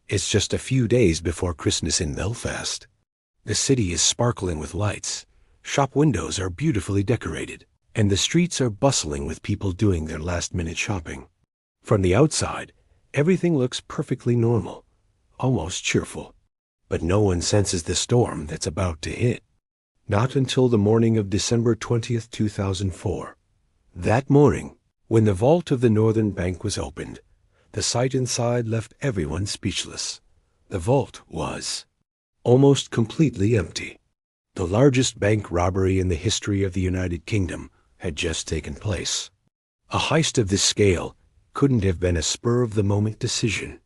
It's just a few days before Christmas in Belfast. The city is sparkling with lights, shop windows are beautifully decorated, and the streets are bustling with people doing their last-minute shopping. From the outside, everything looks perfectly normal, almost cheerful. But no one senses the storm that's about to hit. Not until the morning of December 20th, 2004. That morning, when the vault of the Northern Bank was opened, the sight inside left everyone speechless. The vault was almost completely empty. The largest bank robbery in the history of the United Kingdom had just taken place. A heist of this scale couldn't have been a spur-of-the-moment decision.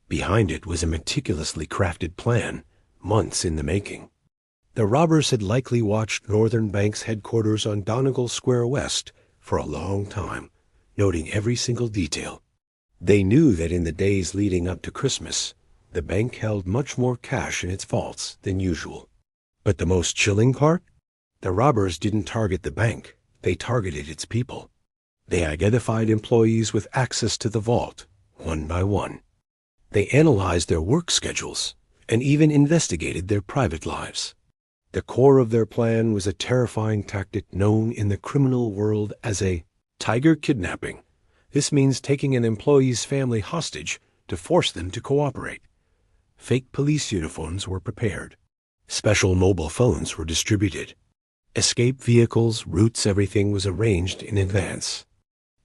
Behind it was a meticulously crafted plan, months in the making. The robbers had likely watched Northern Bank's headquarters on Donegal Square West for a long time, noting every single detail. They knew that in the days leading up to Christmas, the bank held much more cash in its vaults than usual. But the most chilling part? The robbers didn't target the bank, they targeted its people. They identified employees with access to the vault, one by one. They analyzed their work schedules and even investigated their private lives. The core of their plan was a terrifying tactic known in the criminal world as a tiger kidnapping. This means taking an employee's family hostage to force them to cooperate. Fake police uniforms were prepared. Special mobile phones were distributed. Escape vehicles, routes, everything was arranged in advance.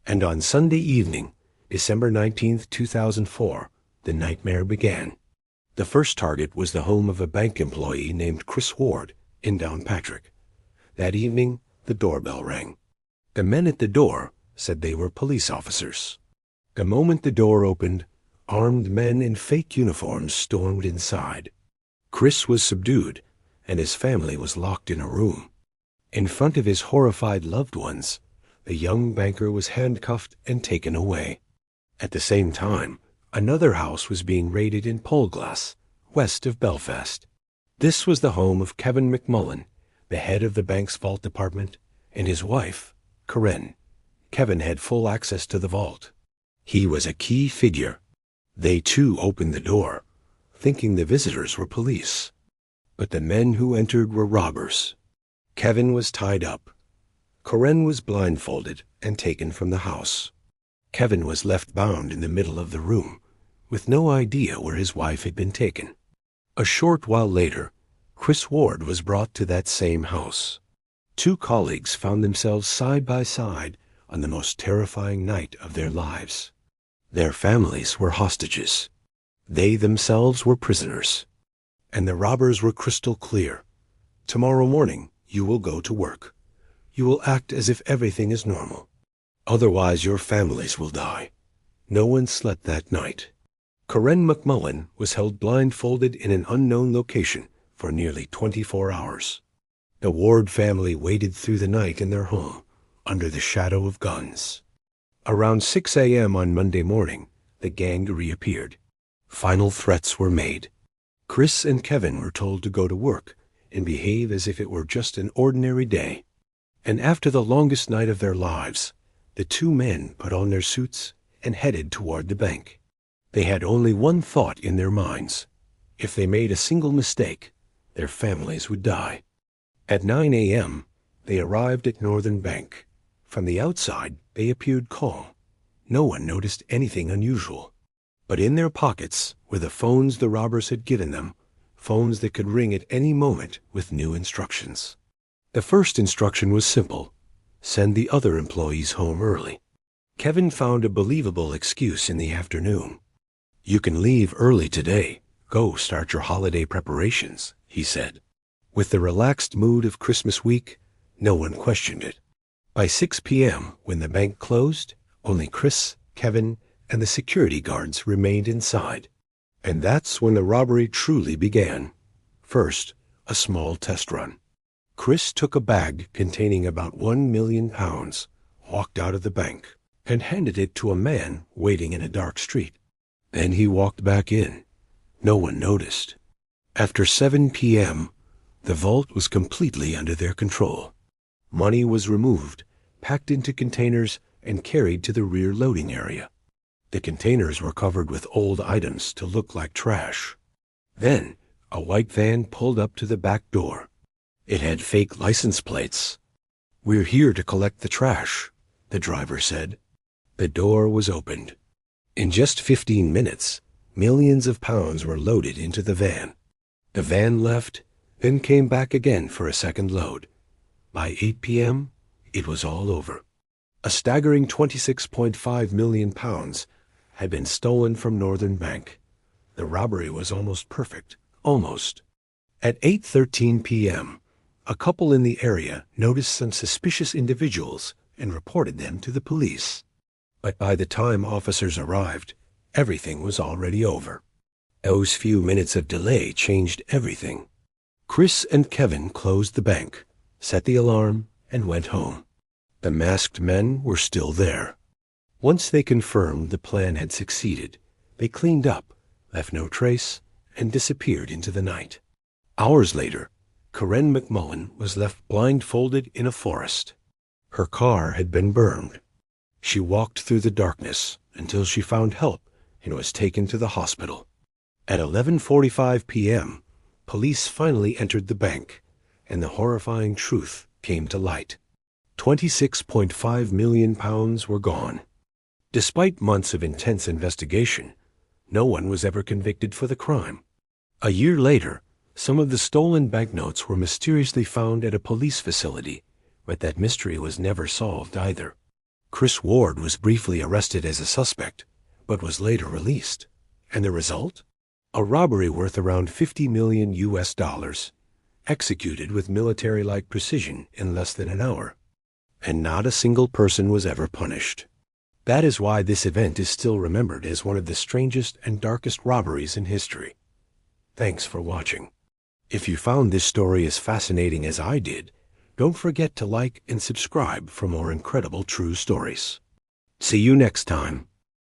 And on Sunday evening, December 19th, 2004, the nightmare began. The first target was the home of a bank employee named Chris Ward in Downpatrick. That evening, the doorbell rang. The men at the door said they were police officers. The moment the door opened, armed men in fake uniforms stormed inside. Chris was subdued, and his family was locked in a room. In front of his horrified loved ones, the young banker was handcuffed and taken away. At the same time, another house was being raided in Polglass, west of Belfast. This was the home of Kevin McMullen, the head of the bank's vault department, and his wife, Corinne. Kevin had full access to the vault. He was a key figure. They too opened the door, thinking the visitors were police. But the men who entered were robbers. Kevin was tied up. Corinne was blindfolded and taken from the house. Kevin was left bound in the middle of the room, with no idea where his wife had been taken. A short while later, Chris Ward was brought to that same house. Two colleagues found themselves side by side on the most terrifying night of their lives. Their families were hostages. They themselves were prisoners. And the robbers were crystal clear. Tomorrow morning, you will go to work. You will act as if everything is normal. Otherwise, your families will die. No one slept that night. Corinne McMullen was held blindfolded in an unknown location for nearly 24 hours. The Ward family waited through the night in their home, under the shadow of guns. Around 6 a.m. on Monday morning, the gang reappeared. Final threats were made. Chris and Kevin were told to go to work and behave as if it were just an ordinary day. And after the longest night of their lives, the two men put on their suits and headed toward the bank. They had only one thought in their minds. If they made a single mistake, their families would die. At 9 a.m., they arrived at Northern Bank. From the outside, they appeared calm. No one noticed anything unusual. But in their pockets were the phones the robbers had given them, phones that could ring at any moment with new instructions. The first instruction was simple: send the other employees home early. Kevin found a believable excuse in the afternoon. You can leave early today. Go start your holiday preparations, he said. With the relaxed mood of Christmas week, no one questioned it. By 6 p.m., when the bank closed, only Chris, Kevin, and the security guards remained inside. And that's when the robbery truly began. First, a small test run. Chris took a bag containing about £1 million, walked out of the bank, and handed it to a man waiting in a dark street. Then he walked back in. No one noticed. After 7 p.m., the vault was completely under their control. Money was removed, packed into containers, and carried to the rear loading area. The containers were covered with old items to look like trash. Then, a white van pulled up to the back door. It had fake license plates. "We're here to collect the trash," the driver said. The door was opened. In just 15 minutes, millions of pounds were loaded into the van. The van left, then came back again for a second load. By 8 p.m., it was all over. A staggering £26.5 million had been stolen from Northern Bank. The robbery was almost perfect. Almost. At 8:13 p.m., a couple in the area noticed some suspicious individuals and reported them to the police. But by the time officers arrived, everything was already over. Those few minutes of delay changed everything. Chris and Kevin closed the bank, set the alarm, and went home. The masked men were still there. Once they confirmed the plan had succeeded, they cleaned up, left no trace, and disappeared into the night. Hours later, Karen McMullen was left blindfolded in a forest. Her car had been burned. She walked through the darkness until she found help and was taken to the hospital. At 11:45 p.m., police finally entered the bank, and the horrifying truth came to light. £26.5 million were gone. Despite months of intense investigation, no one was ever convicted for the crime. A year later, some of the stolen banknotes were mysteriously found at a police facility, but that mystery was never solved either. Chris Ward was briefly arrested as a suspect, but was later released. And the result? A robbery worth around $50 million, executed with military-like precision in less than an hour. And not a single person was ever punished. That is why this event is still remembered as one of the strangest and darkest robberies in history. Thanks for watching. If you found this story as fascinating as I did, don't forget to like and subscribe for more incredible true stories. See you next time.